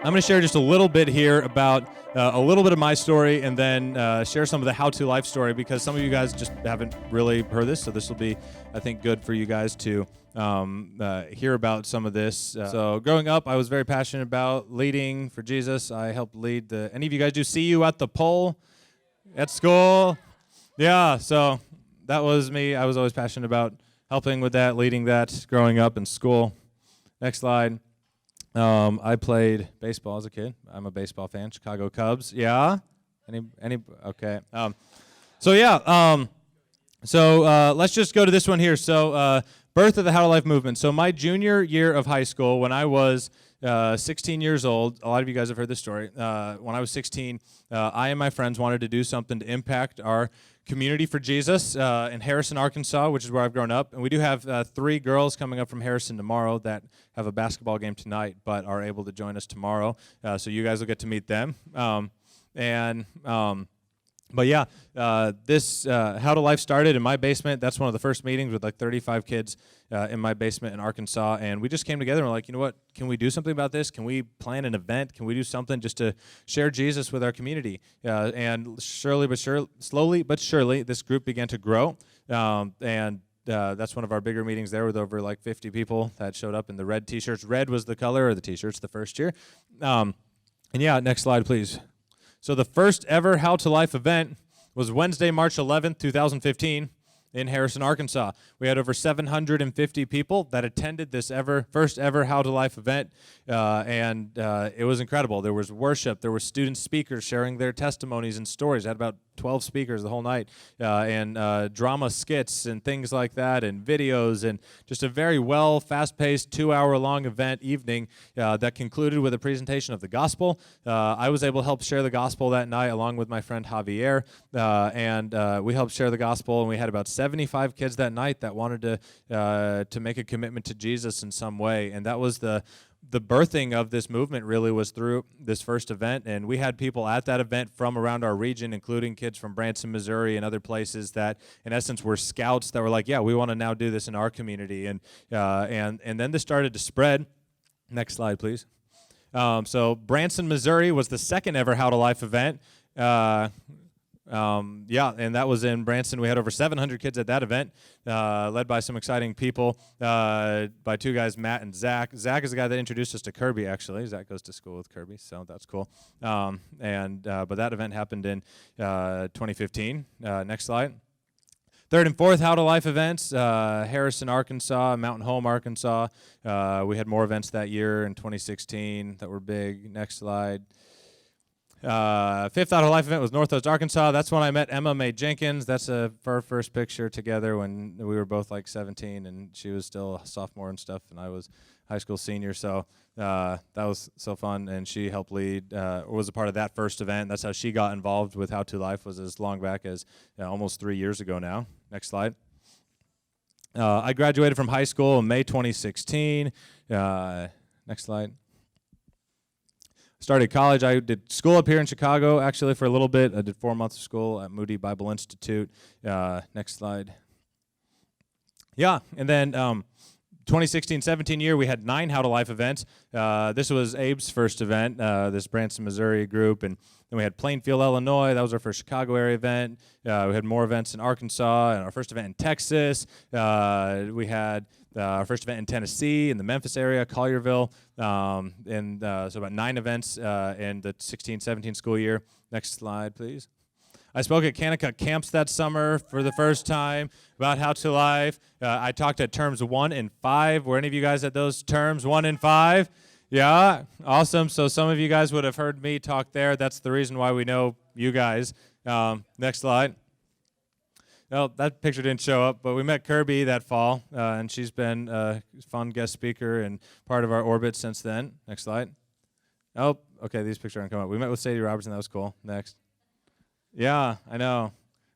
I'm going to share just a little bit here about a little bit of my story, and then share some of the HowToLife story, because some of you guys just haven't really heard this, so this will be, I think, good for you guys to hear about some of this. So growing up, I was very passionate about leading for Jesus. I helped lead any of you guys do See You at the Pole at school? Yeah, so that was me. I was always passionate about helping with that, leading that, growing up in school. Next slide. I played baseball as a kid. I'm a baseball fan. Chicago Cubs. Yeah? Any? Okay. Let's just go to this one here. So, birth of the HowToLife Movement. So my junior year of high school, when I was 16 years old, a lot of you guys have heard this story. When I was 16, I and my friends wanted to do something to impact our community for Jesus in Harrison, Arkansas, which is where I've grown up. And we do have 3 girls coming up from Harrison tomorrow that have a basketball game tonight, but are able to join us tomorrow. So you guys will get to meet them. This HowToLife started in my basement. That's one of the first meetings with like 35 kids in my basement in Arkansas. And we just came together and were like, you know what, can we do something about this? Can we plan an event? Can we do something just to share Jesus with our community? And slowly but surely, this group began to grow. That's one of our bigger meetings there, with over like 50 people that showed up in the red T-shirts. Red was the color of the T-shirts the first year. Next slide, please. So the first ever HowToLife event was Wednesday, March 11th, 2015 in Harrison, Arkansas. We had over 750 people that attended this first ever HowToLife event, and it was incredible. There was worship. There were student speakers sharing their testimonies and stories. I had about 12 speakers the whole night, and drama skits and things like that, and videos, and just a very fast-paced 2-hour-long evening that concluded with a presentation of the gospel. I was able to help share the gospel that night along with my friend Javier, and we helped share the gospel, and we had about 75 kids that night that wanted to make a commitment to Jesus in some way, and that was the birthing of this movement. Really was through this first event, and we had people at that event from around our region, including kids from Branson, Missouri, and other places that, in essence, were scouts that were like, yeah, we want to now do this in our community, and then this started to spread. Next slide, please. So Branson, Missouri was the second ever HowToLife event. And that was in Branson. We had over 700 kids at that event, led by some exciting people, by 2 guys, Matt and Zach. Zach is the guy that introduced us to Kirby, actually. Zach goes to school with Kirby, so that's cool. But that event happened in 2015. Next slide. Third and fourth HowToLife events, Harrison, Arkansas, Mountain Home, Arkansas. We had more events that year in 2016 that were big. Next slide. Fifth HowToLife event was Northwest Arkansas. That's when I met Emma Mae Jenkins. That's our first picture together when we were both like 17, and she was still a sophomore and stuff, and I was high school senior. So that was so fun, and she helped lead, was a part of that first event. That's how she got involved with HowToLife, was as long back as almost 3 years ago now. Next slide. I graduated from high school in May 2016. Next slide. Started college. I did school up here in Chicago, actually, for a little bit. I did 4 months of school at Moody Bible Institute. Next slide. Yeah, and then 2016-17 year, we had 9 HowToLife events. This was Abe's first event, this Branson, Missouri group, and then we had Plainfield, Illinois. That was our first Chicago area event. We had more events in Arkansas, and our first event in Texas. We had our first event in Tennessee, in the Memphis area, Collierville, so about 9 events in the 16-17 school year. Next slide, please. I spoke at Kanakuk camps that summer for the first time about HowToLife. I talked at terms 1 and 5. Were any of you guys at those terms, 1 and 5? Yeah, awesome. So some of you guys would have heard me talk there. That's the reason why we know you guys. Next slide. Well, that picture didn't show up, but we met Kirby that fall, and she's been a fun guest speaker and part of our orbit since then. Next slide. Oh, okay, these pictures aren't coming up. We met with Sadie Robertson. That was cool. Next. Yeah, I know.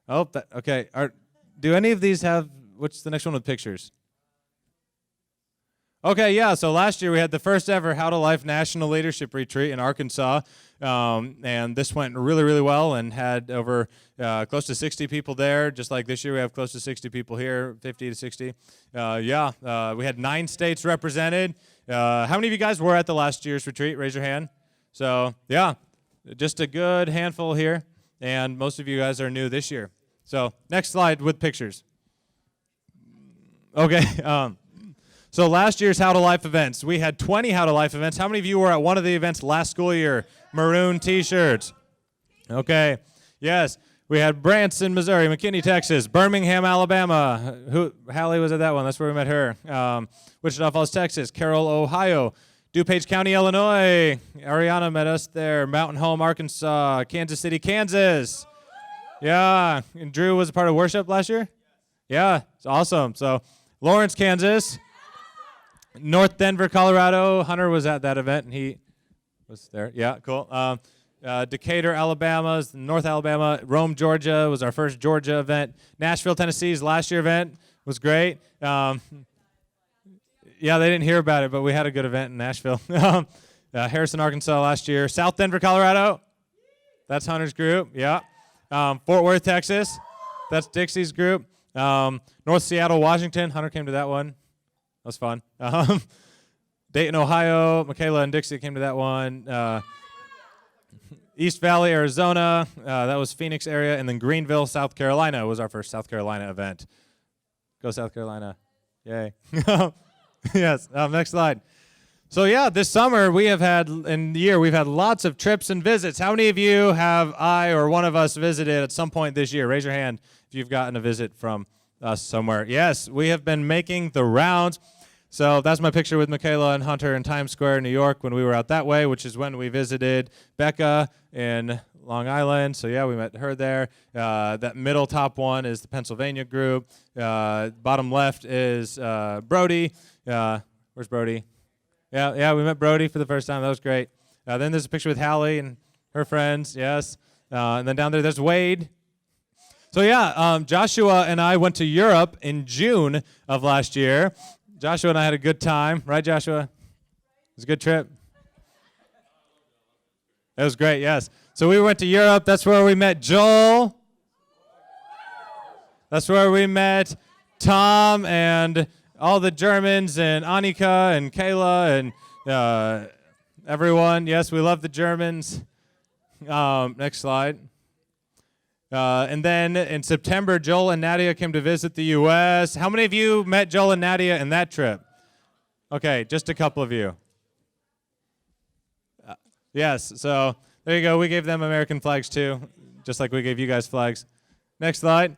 Oh, okay. Do any of these have, what's the next one with pictures? Okay, yeah, so last year we had the first ever HowToLife National Leadership Retreat in Arkansas, and this went really, really well and had over close to 60 people there. Just like this year, we have close to 60 people here, 50 to 60. We had 9 states represented. How many of you guys were at the last year's retreat? Raise your hand. So, yeah, just a good handful here, and most of you guys are new this year. So, next slide with pictures. Okay, so last year's How to Life events, we had 20 How to Life events. How many of you were at one of the events last school year? Maroon t-shirts. Okay, yes. We had Branson, Missouri, McKinney, Texas, Birmingham, Alabama. Hallie was at that one. That's where we met her. Wichita Falls, Texas, Carroll, Ohio, DuPage County, Illinois. Ariana met us there. Mountain Home, Arkansas, Kansas City, Kansas. Yeah, and Drew was a part of worship last year? Yeah, it's awesome. So Lawrence, Kansas, North Denver, Colorado. Hunter was at that event, and he was there. Yeah, cool. Decatur, Alabama, North Alabama. Rome, Georgia was our first Georgia event. Nashville, Tennessee's last year event was great. Yeah, they didn't hear about it, but we had a good event in Nashville. Harrison, Arkansas last year. South Denver, Colorado. That's Hunter's group. Yeah. Fort Worth, Texas. That's Dixie's group. North Seattle, Washington. Hunter came to that one. That was fun. Dayton, Ohio. Michaela and Dixie came to that one. East Valley, Arizona. That was Phoenix area. And then Greenville, South Carolina was our first South Carolina event. Go South Carolina. Yay. Yes. Next slide. So, yeah, this summer we've had lots of trips and visits. How many of you have I or one of us visited at some point this year? Raise your hand if you've gotten a visit from us somewhere. Yes, we have been making the rounds. So that's my picture with Michaela and Hunter in Times Square, New York, when we were out that way, which is when we visited Becca in Long Island. So, yeah, we met her there. That middle top one is the Pennsylvania group. Bottom left is Brody. Where's Brody? Yeah, we met Brody for the first time. That was great. Then there's a picture with Hallie and her friends, yes. And then down there's Wade. So, yeah, Joshua and I went to Europe in June of last year. Joshua and I had a good time. Right, Joshua? It was a good trip. It was great, yes. So we went to Europe. That's where we met Joel. That's where we met Tom and all the Germans and Annika and Kayla and everyone. Yes, we love the Germans. Next slide. And then in September, Joel and Nadia came to visit the U.S. How many of you met Joel and Nadia in that trip? Okay, just a couple of you. Yes, so there you go. We gave them American flags too, just like we gave you guys flags. Next slide.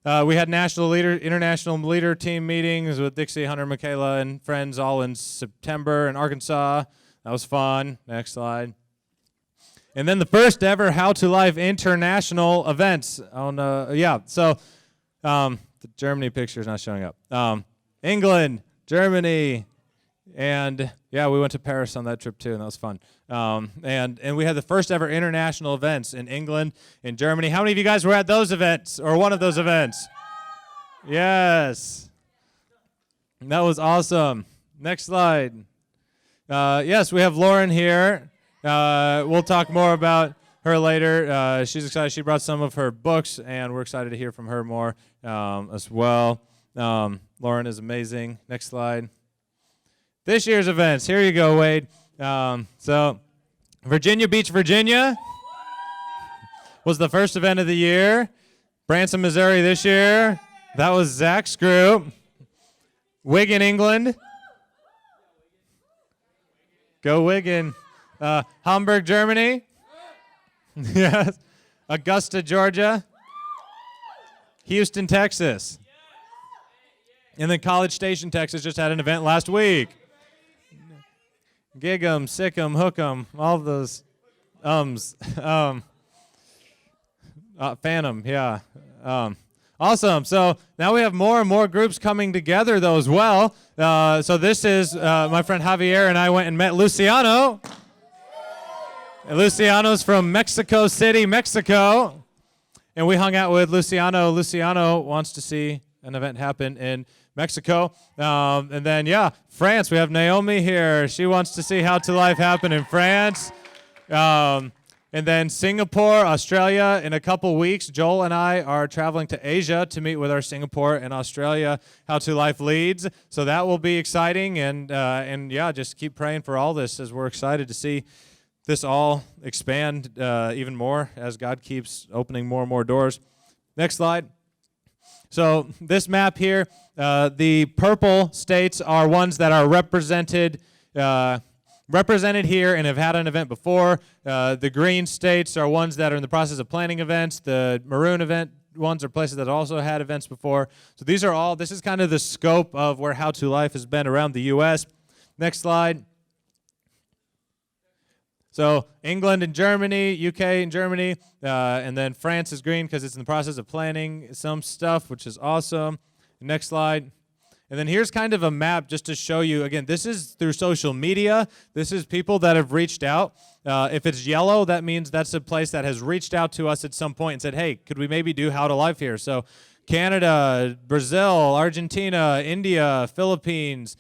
We had international leader team meetings with Dixie, Hunter, Michaela, and friends all in September in Arkansas. That was fun. Next slide. And then the first ever How to Life international events. So the Germany picture is not showing up. England, Germany, and yeah, we went to Paris on that trip too, and that was fun. And we had the first ever international events in England, in Germany. How many of you guys were at those events or one of those events? Yes. That was awesome. Next slide. Yes, we have Lauren here. We'll talk more about her later. She's excited. She brought some of her books, and we're excited to hear from her more as well. Lauren is amazing. Next slide. This year's events. Here you go, Wade. So Virginia Beach, Virginia was the first event of the year. Branson, Missouri this year. That was Zach's group. Wigan, England. Go Wigan. Hamburg, Germany. Yes. Augusta, Georgia. Houston, Texas. And then College Station, Texas just had an event last week. Gig 'em, sick 'em, hook 'em, all those Phantom, yeah. Awesome. So now we have more and more groups coming together, though, as well. So this is my friend Javier and I went and met Luciano. And Luciano's from Mexico City, Mexico. And we hung out with Luciano. Luciano wants to see an event happen in Mexico. And then, yeah, France. We have Naomi here. She wants to see How to Life happen in France. And then Singapore, Australia. In a couple weeks, Joel and I are traveling to Asia to meet with our Singapore and Australia How to Life leads. So that will be exciting. And yeah, just keep praying for all this as we're excited to see this all expand even more as God keeps opening more and more doors. Next slide. So this map here, the purple states are ones that are represented here and have had an event before. The green states are ones that are in the process of planning events. The maroon event ones are places that also had events before. So this is kind of the scope of where How to Life has been around the U.S. Next slide. So England and Germany, UK and Germany, and then France is green because it's in the process of planning some stuff, which is awesome. Next slide. And then here's kind of a map just to show you, again, this is through social media. This is people that have reached out. If it's yellow, that means that's a place that has reached out to us at some point and said, hey, could we maybe do How to Life here? So Canada, Brazil, Argentina, India, Philippines,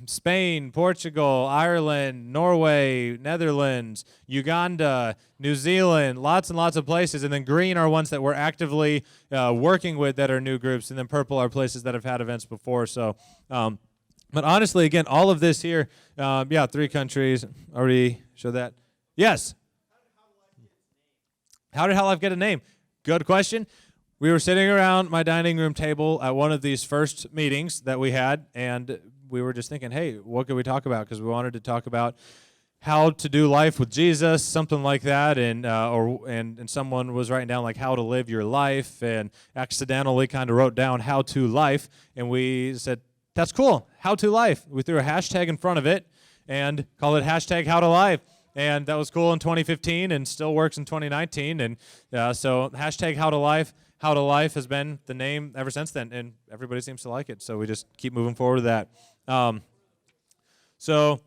Spain, Portugal, Ireland, Norway, Netherlands, Uganda, New Zealand, lots and lots of places. And then green are ones that we're actively working with that are new groups. And then purple are places that have had events before. So, but honestly, again, all of this here, 3 countries, already showed that. Yes? How did How Life get a name? Good question. We were sitting around my dining room table at one of these first meetings that we had, and we were just thinking, hey, what could we talk about? Because we wanted to talk about how to do life with Jesus, something like that, and someone was writing down like how to live your life, and accidentally kind of wrote down How to Life, and we said, that's cool, How to Life. We threw a hashtag in front of it and called it hashtag How to Life. And that was cool in 2015 and still works in 2019. And so hashtag How to Life. How to Life has been the name ever since then, and everybody seems to like it. So we just keep moving forward with that. So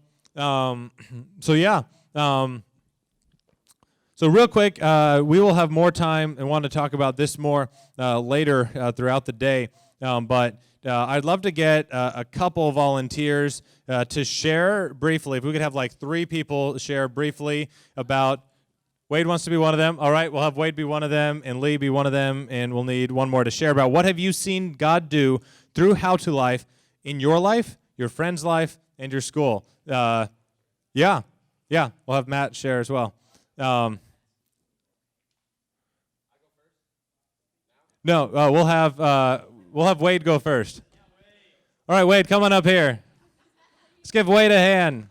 real quick, we will have more time and want to talk about this more later throughout the day. But I'd love to get a couple volunteers to share briefly. If we could have like 3 people share briefly about. Wade wants to be one of them. All right, we'll have Wade be one of them and Lee be one of them, and we'll need one more to share about what have you seen God do through How to Life in your life, your friend's life, and your school. We'll have Matt share as well. No, we'll have Wade go first. All right, Wade, come on up here. Let's give Wade a hand.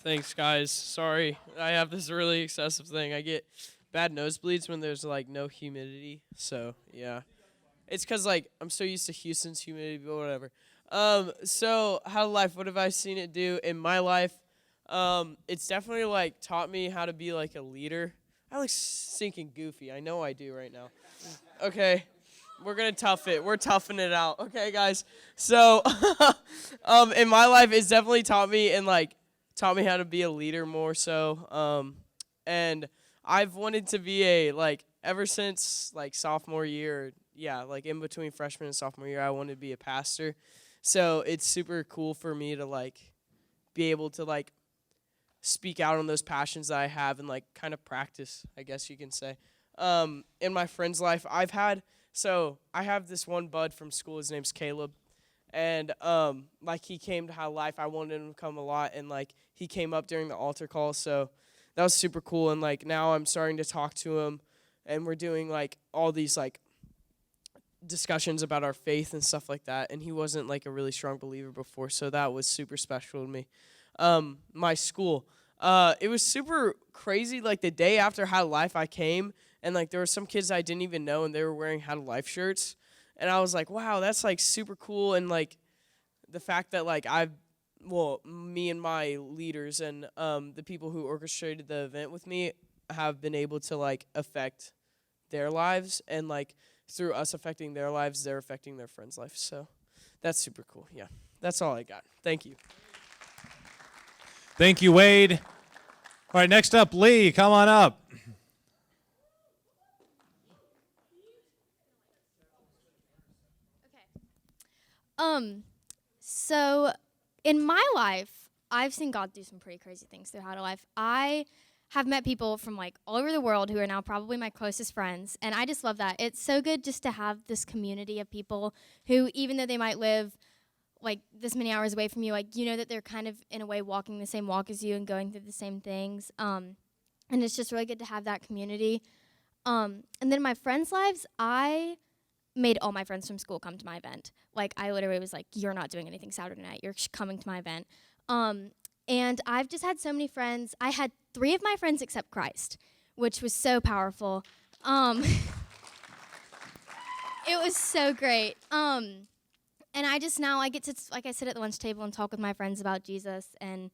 Thanks, guys. Sorry, I have this really excessive thing. I get bad nosebleeds when there's, like, no humidity. So, yeah. It's because, like, I'm so used to Houston's humidity, but whatever. So, How to Life, what have I seen it do in my life? It's definitely, like, taught me how to be, like, a leader. I like stinking goofy. I know I do right now. Okay. We're going to tough it. We're toughing it out. Okay, guys. So, in my life, it's definitely taught me how to be a leader more so. And I've wanted to be ever since, like, sophomore year, like, in between freshman and sophomore year, I wanted to be a pastor. So it's super cool for me to, like, be able to, like, speak out on those passions that I have and, like, kind of practice, I guess you can say. In my friend's life, I have this one bud from school. His name's Caleb. And, like, he came to How Life. I wanted him to come a lot, and, like, he came up during the altar call, so that was super cool. And, like, now I'm starting to talk to him, and we're doing, like, all these, like, discussions about our faith and stuff like that, and he wasn't, like, a really strong believer before, so that was super special to me. My school, it was super crazy. Like, the day after How Life, I came, and, like, there were some kids I didn't even know, and they were wearing How Life shirts. And I was like, wow, that's, like, super cool. And, like, the fact that, like, me and my leaders and the people who orchestrated the event with me have been able to, like, affect their lives. And, like, through us affecting their lives, they're affecting their friends' life. So that's super cool. Yeah, that's all I got. Thank you. Thank you, Wade. All right, next up, Lee, come on up. So in my life, I've seen God do some pretty crazy things through How to Life. I have met people from, like, all over the world who are now probably my closest friends, and I just love that. It's so good just to have this community of people who, even though they might live like this many hours away from you, like you know that they're kind of in a way walking the same walk as you and going through the same things. And it's just really good to have that community. And then in my friends' lives, I made all my friends from school come to my event. Like I literally was like, you're not doing anything Saturday night. You're coming to my event. And I've just had so many friends. I had 3 of my friends accept Christ, which was so powerful. It was so great. And I get to, like I sit at the lunch table and talk with my friends about Jesus, and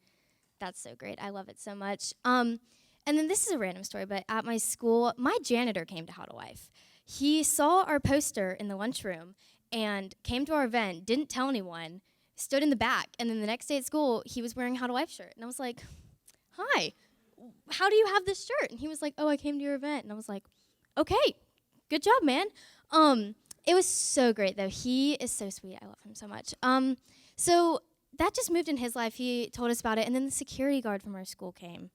that's so great. I love it so much. And then this is a random story, but at my school, my janitor came to HowToLife. He saw our poster in the lunchroom and came to our event, didn't tell anyone, stood in the back, and then the next day at school, he was wearing a HowToLife shirt. And I was like, hi, how do you have this shirt? And he was like, oh, I came to your event. And I was like, okay, good job, man. It was so great, though. He is so sweet. I love him so much. So that just moved in his life. He told us about it. And then the security guard from our school came.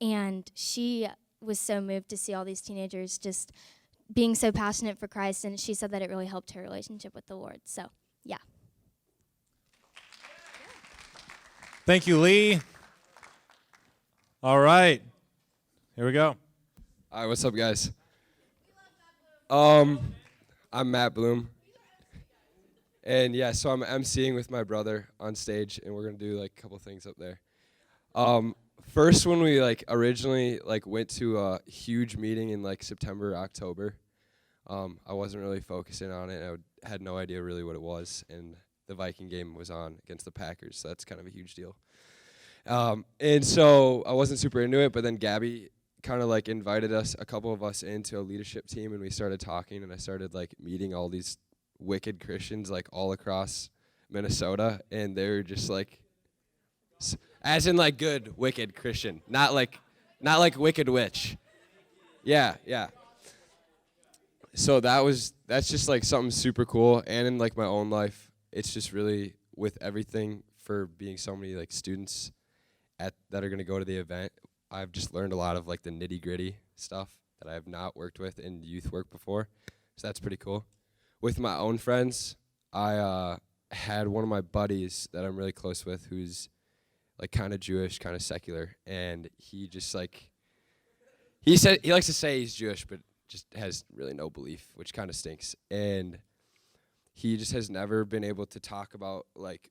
And she was so moved to see all these teenagers just being so passionate for Christ. And she said that it really helped her relationship with the Lord. So, yeah. Thank you, Lee. All right. Here we go. All right, what's up, guys? I'm Matt Bloom. And yeah, so I'm emceeing with my brother on stage, and we're gonna do like a couple things up there. First, when we originally went to a huge meeting in September, October, I wasn't really focusing on it. I had no idea really what it was, and the Viking game was on against the Packers, so that's kind of a huge deal. And so I wasn't super into it, but then Gabby kind of invited us, a couple of us, into a leadership team, and we started talking, and I started meeting all these wicked Christians all across Minnesota, and they were just as in good wicked Christian, not like wicked witch. Yeah. So that's just something super cool. And in my own life, it's just really with everything for being so many students that are gonna go to the event. I've just learned a lot of the nitty gritty stuff that I have not worked with in youth work before. So that's pretty cool. With my own friends, I had one of my buddies that I'm really close with who's kind of Jewish, kind of secular, and he just he said he likes to say he's Jewish, but just has really no belief, which kind of stinks. And he just has never been able to talk about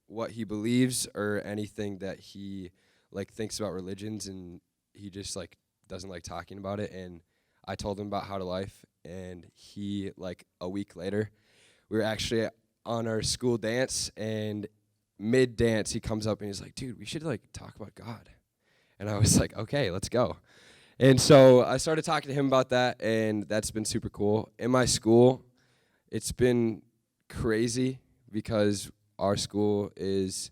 what he believes or anything that he thinks about religions, and he just doesn't like talking about it. And I told him about HowToLife, and he a week later, we were actually on our school dance, and mid-dance, he comes up and he's like, dude, we should talk about God. And I was like, okay, let's go. And so I started talking to him about that, and that's been super cool. In my school, it's been crazy because our school is,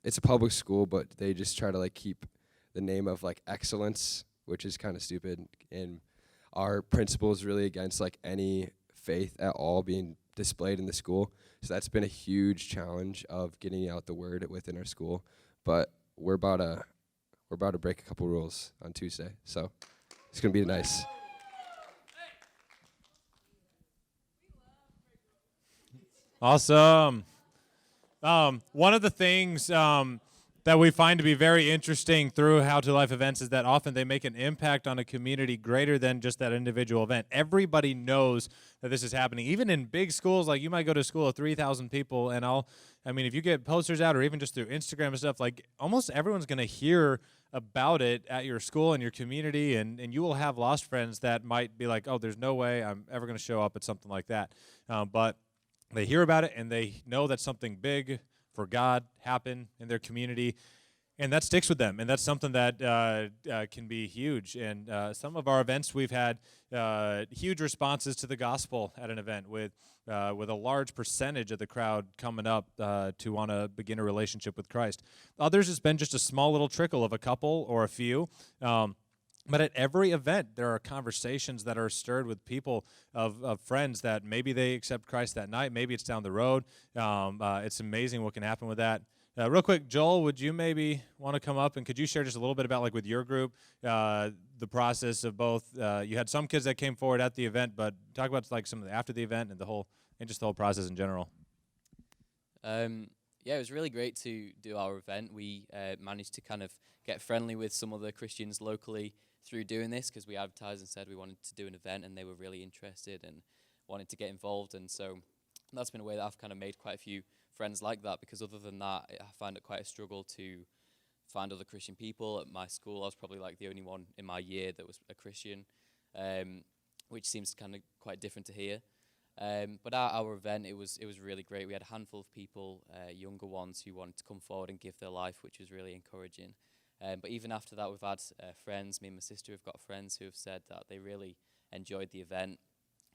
it's a public school, but they just try to keep the name of excellence, which is kind of stupid. And our principal is really against any faith at all being displayed in the school. So that's been a huge challenge of getting out the word within our school. But we're about to break a couple rules on Tuesday. So it's going to be nice. Awesome. One of the things that we find to be very interesting through HowToLife events is that often they make an impact on a community greater than just that individual event. Everybody knows that this is happening. Even in big schools, you might go to a school of 3,000 people, and if you get posters out or even just through Instagram and stuff, almost everyone's going to hear about it at your school and your community, and you will have lost friends that might be like, oh, there's no way I'm ever going to show up at something like that. But they hear about it, and they know that something big for God happen in their community, and that sticks with them, and that's something that can be huge. And some of our events, we've had huge responses to the gospel at an event with a large percentage of the crowd coming up to want to begin a relationship with Christ. Others, it's been just a small little trickle of a couple or a few. But at every event, there are conversations that are stirred with people of friends that maybe they accept Christ that night, maybe it's down the road. It's amazing what can happen with that. Real quick, Joel, would you maybe want to come up, and could you share just a little bit about, with your group, the process of both? You had some kids that came forward at the event, but talk about some of the after the event and just the whole process in general. Yeah, it was really great to do our event. We managed to kind of get friendly with some other Christians locally through doing this, because we advertised and said we wanted to do an event, and they were really interested and wanted to get involved. And so that's been a way that I've kind of made quite a few friends like that, because other than that, I find it quite a struggle to find other Christian people. At my school, I was probably like the only one in my year that was a Christian, which seems kind of quite different to here. But at our event, it was really great. We had a handful of people, younger ones, who wanted to come forward and give their life, which was really encouraging. But even after that, we've had friends. Me and my sister have got friends who have said that they really enjoyed the event,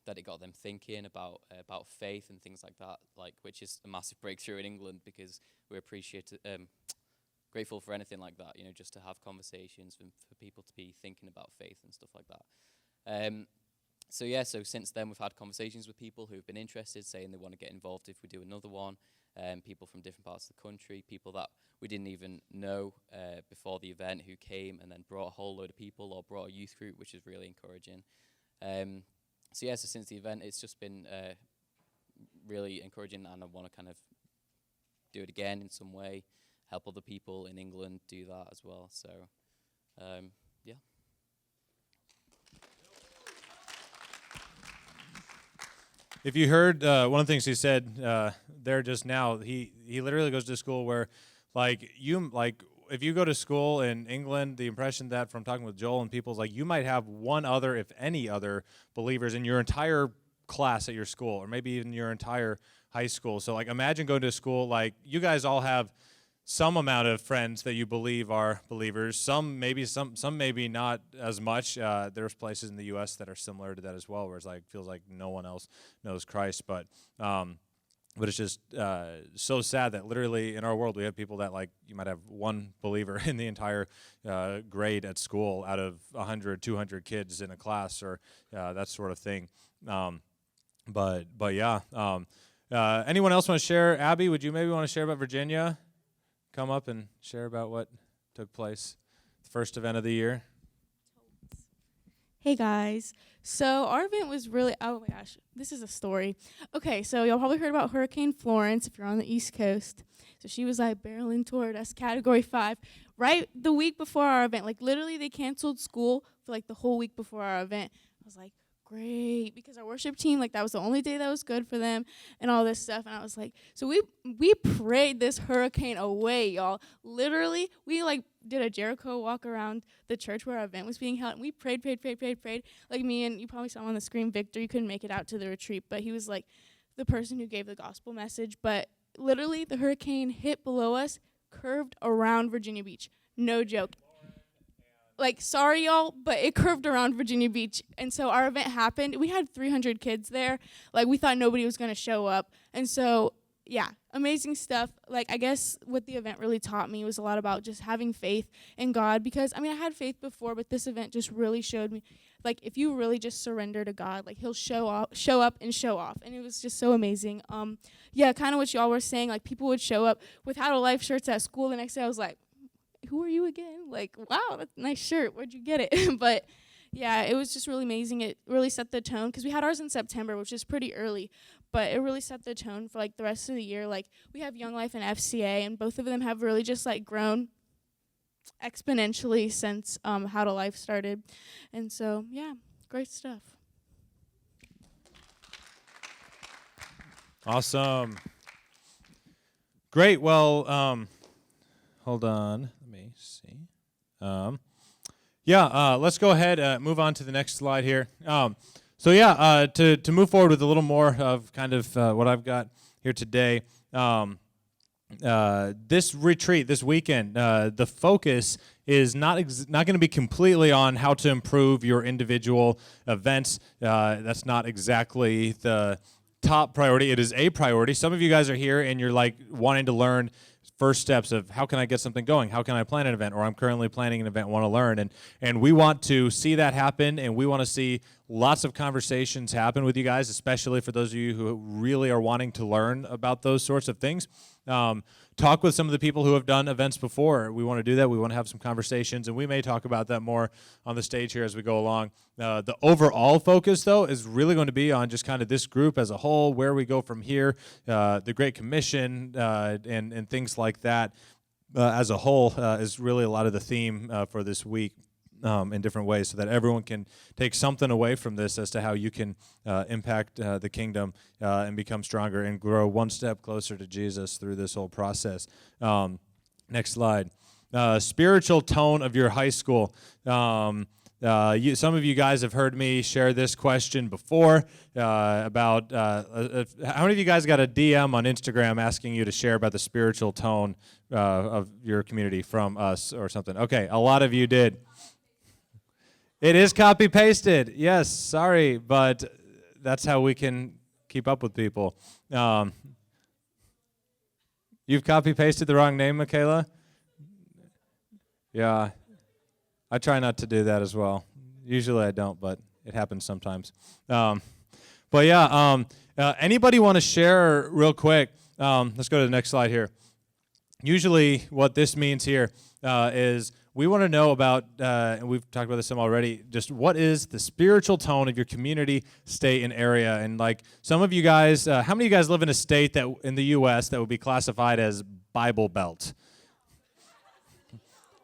that it got them thinking about faith and things like that, like, which is a massive breakthrough in England, because we're grateful for anything like that, just to have conversations and for people to be thinking about faith and stuff like that. So since then we've had conversations with people who've been interested, saying they want to get involved if we do another one. People from different parts of the country, people that we didn't even know before the event, who came and then brought a whole load of people, or brought a youth group, which is really encouraging. So since the event, it's just been really encouraging, and I want to kind of do it again in some way, help other people in England do that as well. So, yeah. If you heard one of the things he said there just now, he literally goes to school where, if you go to school in England, the impression that from talking with Joel and people is like you might have one other, if any other, believers in your entire class at your school, or maybe even your entire high school. So imagine going to a school like you guys all have some amount of friends that you believe are believers. Some maybe not as much. There's places in the U.S. that are similar to that as well, where it's feels like no one else knows Christ. But it's just so sad that literally in our world we have people that you might have one believer in the entire grade at school out of 100, 200 kids in a class, or that sort of thing. But yeah. Anyone else want to share? Abby, would you maybe want to share about Virginia? Come up and share about what took place, the first event of the year. Hey guys, so our event was really, oh my gosh, this is a story. Okay, so y'all probably heard about Hurricane Florence if you're on the East Coast. So she was barreling toward us, Category 5, right the week before our event. Literally they canceled school for the whole week before our event. I was like, great, because our worship team, that was the only day that was good for them and all this stuff. And I was like, so we prayed this hurricane away, y'all. Literally, we did a Jericho walk around the church where our event was being held, and we prayed. Me, and you probably saw him on the screen, Victor, you couldn't make it out to the retreat, but he was the person who gave the gospel message. But literally, the hurricane hit below us, curved around Virginia Beach. No joke. Sorry, y'all, but it curved around Virginia Beach. And so our event happened. We had 300 kids there. We thought nobody was going to show up. And so, yeah, amazing stuff. I guess what the event really taught me was a lot about just having faith in God. Because, I had faith before, but this event just really showed me, if you really just surrender to God, He'll show up and show off. And it was just so amazing. Yeah, kind of what y'all were saying. People would show up with HowToLife shirts at school. The next day I was like, who are you again? Wow, that's a nice shirt. Where'd you get it? But, yeah, it was just really amazing. It really set the tone, because we had ours in September, which is pretty early. But it really set the tone for, the rest of the year. We have Young Life and FCA, and both of them have really just, grown exponentially since HowToLife started. And so, yeah, great stuff. Awesome. Great. Well, hold on. Let me see. Let's go ahead, move on to the next slide here. To move forward with a little more of kind of what I've got here today, this retreat, this weekend, the focus is not going to be completely on how to improve your individual events. That's not exactly the top priority. It is a priority. Some of you guys are here and you're wanting to learn first steps of how can I get something going? How can I plan an event? Or I'm currently planning an event, want to learn. And we want to see that happen, and we want to see lots of conversations happen with you guys, especially for those of you who really are wanting to learn about those sorts of things. Talk with some of the people who have done events before. We want to do that. We want to have some conversations, and we may talk about that more on the stage here as we go along. The overall focus, though, is really going to be on just kind of this group as a whole, where we go from here, the Great Commission, and things like that as a whole is really a lot of the theme for this week. In different ways, so that everyone can take something away from this as to how you can impact the kingdom and become stronger and grow one step closer to Jesus through this whole process. Next slide. Spiritual tone of your high school. Some of you guys have heard me share this question before about how many of you guys got a DM on Instagram asking you to share about the spiritual tone of your community from us or something? Okay, a lot of you did. It is copy-pasted. Yes, sorry, but that's how we can keep up with people. You've copy-pasted the wrong name, Michaela? Yeah. I try not to do that as well. Usually I don't, but it happens sometimes. Anybody want to share real quick? Let's go to the next slide here. Usually what this means here is we want to know about, and we've talked about this some already, just what is the spiritual tone of your community, state, and area. And like some of you guys, how many of you guys live in a state that in the U.S. that would be classified as Bible Belt?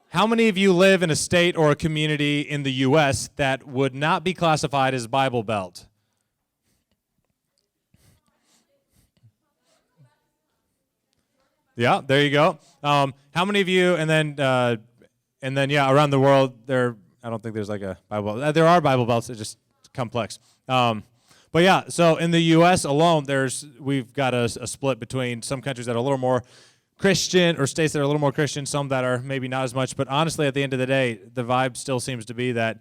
How many of you live in a state or a community in the U.S. that would not be classified as Bible Belt? Yeah, there you go. How many of you, and then around the world, I don't think there's like a Bible Belt. There are Bible Belts, it's just complex. So in the U.S. alone, we've got a split between some countries that are a little more Christian, or states that are a little more Christian, some that are maybe not as much. But honestly, at the end of the day, the vibe still seems to be that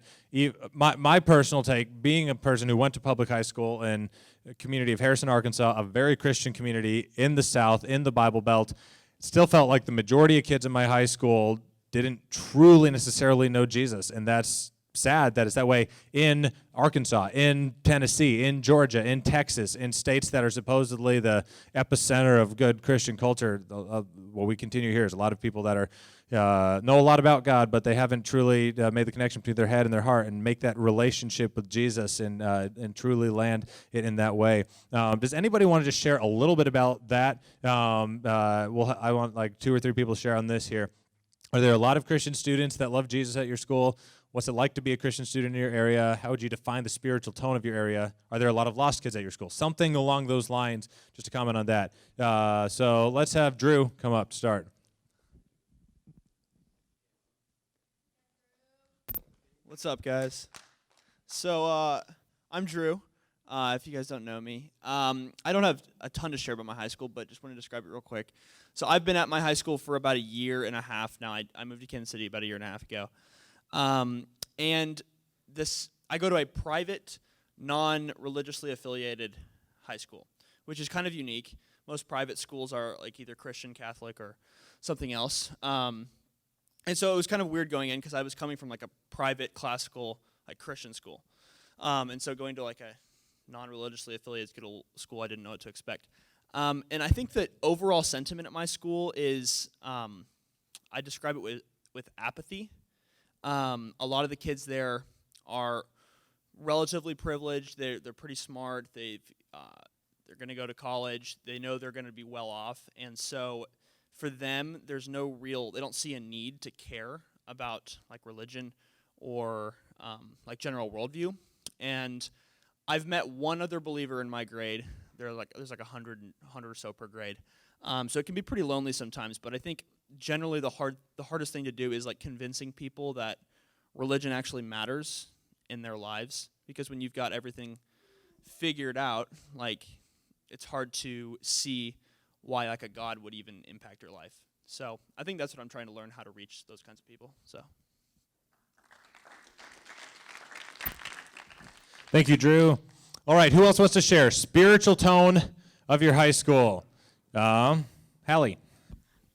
my personal take, being a person who went to public high school in a community of Harrison, Arkansas, a very Christian community in the South, in the Bible Belt, still felt like the majority of kids in my high school didn't truly necessarily know Jesus. And that's sad that it's that way in Arkansas, in Tennessee, in Georgia, in Texas, in states that are supposedly the epicenter of good Christian culture. What we continue here is a lot of people that are know a lot about God, but they haven't truly made the connection between their head and their heart and make that relationship with Jesus and truly land it in that way. Does anybody want to just share a little bit about that? I want like 2 or 3 people to share on this here. Are there a lot of Christian students that love Jesus at your school? What's it like to be a Christian student in your area? How would you define the spiritual tone of your area? Are there a lot of lost kids at your school? Something along those lines, just to comment on that. So let's have Drew come up to start. What's up, guys? So I'm Drew, if you guys don't know me. I don't have a ton to share about my high school, but just want to describe it real quick. So I've been at my high school for about 1.5 years now. I moved to Kansas City about 1.5 years ago. And I go to a private, non-religiously affiliated high school, which is kind of unique. Most private schools are like either Christian, Catholic, or something else. And so it was kind of weird going in because I was coming from like a private, classical, like Christian school. And so going to like a non-religiously affiliated school, I didn't know what to expect. And I think that overall sentiment at my school is, I describe it with apathy. A lot of the kids there are relatively privileged. They're pretty smart. They're going to go to college. They know they're going to be well off, and so for them, they don't see a need to care about like religion or like general worldview. And I've met one other believer in my grade. There's like 100 or so per grade. So it can be pretty lonely sometimes, but I think generally the hardest thing to do is like convincing people that religion actually matters in their lives, because when you've got everything figured out, like it's hard to see why like a God would even impact your life. So I think that's what I'm trying to learn, how to reach those kinds of people. So Thank you, Drew. All right, who else wants to share? Spiritual tone of your high school. Hallie.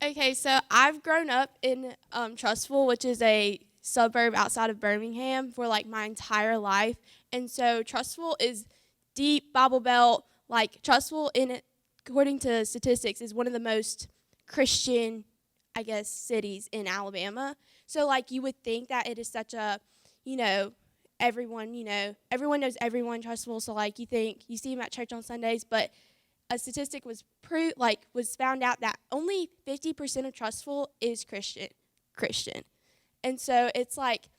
Okay, so I've grown up in Trustful, which is a suburb outside of Birmingham for like my entire life. And so Trustful is deep Bible Belt. Like Trustful, according to statistics, is one of the most Christian, I guess, cities in Alabama. So like you would think that it is such a, everyone knows everyone Trustful. So like you see them at church on Sundays, but a statistic was found out that only 50% of Trustful is Christian. And so it's like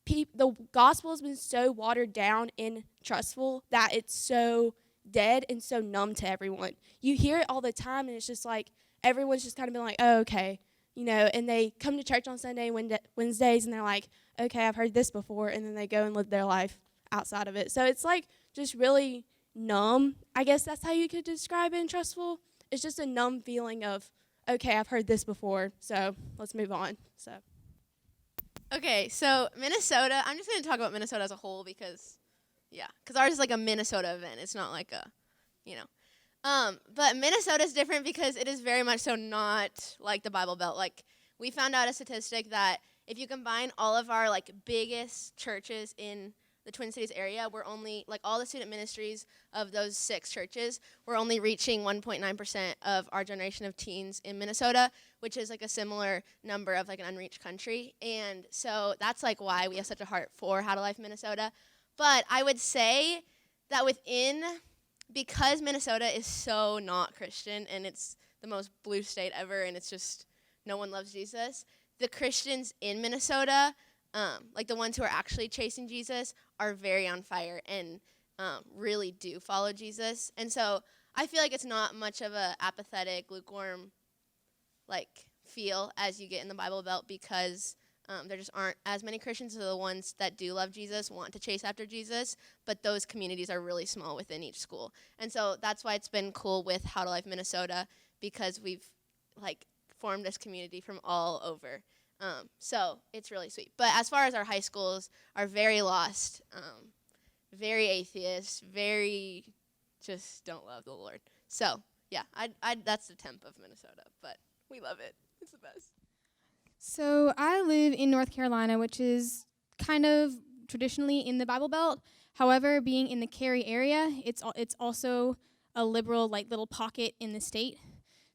the gospel has been so watered down in Trustful that it's so dead and so numb to everyone. You hear it all the time, and it's just like everyone's just kind of been like, oh, okay, and they come to church on Sunday, Wednesdays, and they're like, okay, I've heard this before, and then they go and live their life outside of it. So it's like just really numb. I guess that's how you could describe it in Trustful. It's just a numb feeling of, okay, I've heard this before, so let's move on. So. Okay, so Minnesota, I'm just going to talk about Minnesota as a whole because ours is like a Minnesota event. It's not like a, but Minnesota's different because it is very much so not like the Bible Belt. Like, we found out a statistic that if you combine all of our, like, biggest churches in the Twin Cities area, we're only, like, all the student ministries of those 6 churches, we're only reaching 1.9% of our generation of teens in Minnesota, which is, like, a similar number of, like, an unreached country. And so that's, like, why we have such a heart for How to Life Minnesota. But I would say that because Minnesota is so not Christian, and it's the most blue state ever, and it's just no one loves Jesus, the Christians in Minnesota, like the ones who are actually chasing Jesus, are very on fire and really do follow Jesus. And so I feel like it's not much of a apathetic, lukewarm, like, feel as you get in the Bible Belt because there just aren't as many Christians as the ones that do love Jesus, want to chase after Jesus, but those communities are really small within each school. And so that's why it's been cool with How to Life Minnesota, because we've, like, formed this community from all over. So it's really sweet. But as far as our high schools are very lost, very atheist, very just don't love the Lord. So, yeah, that's the temp of Minnesota, but we love it. It's the best. So I live in North Carolina, which is kind of traditionally in the Bible Belt. However, being in the Cary area, it's also a liberal, like, little pocket in the state.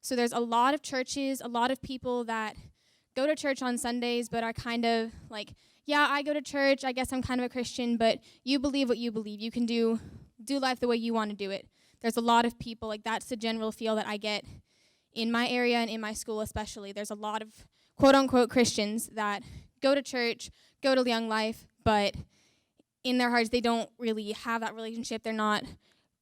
So there's a lot of churches, a lot of people that go to church on Sundays but are kind of like, yeah, I go to church, I guess I'm kind of a Christian, but you believe what you believe. You can do life the way you want to do it. There's a lot of people, like, that's the general feel that I get in my area and in my school especially. There's a lot of quote-unquote Christians that go to church, go to Young Life, but in their hearts they don't really have that relationship. They're not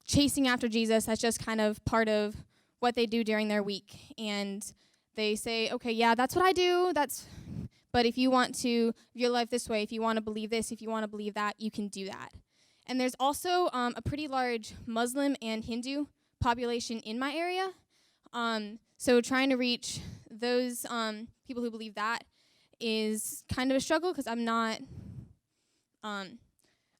chasing after Jesus. That's just kind of part of what they do during their week. And they say, okay, yeah, that's what I do. But if you want to live your life this way, if you want to believe this, if you want to believe that, you can do that. And there's also a pretty large Muslim and Hindu population in my area. So trying to reach those people who believe that is kind of a struggle because I'm not. I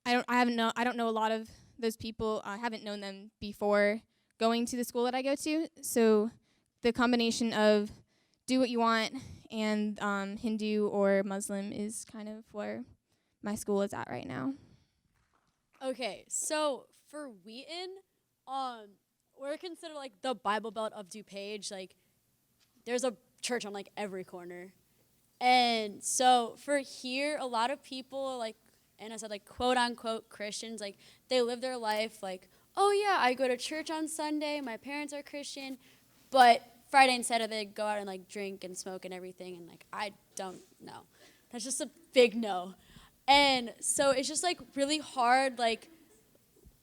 don't know a lot of those people. I haven't known them before going to the school that I go to. So the combination of do what you want and Hindu or Muslim is kind of where my school is at right now. Okay, so for Wheaton, we're considered like the Bible Belt of DuPage. Like, there's a church on like every corner. And so for here, a lot of people, like Anna said, like quote unquote Christians, like they live their life like, oh yeah, I go to church on Sunday, my parents are Christian, but Friday and Saturday they go out and like drink and smoke and everything, and like I don't know. That's just a big no. And so it's just like really hard like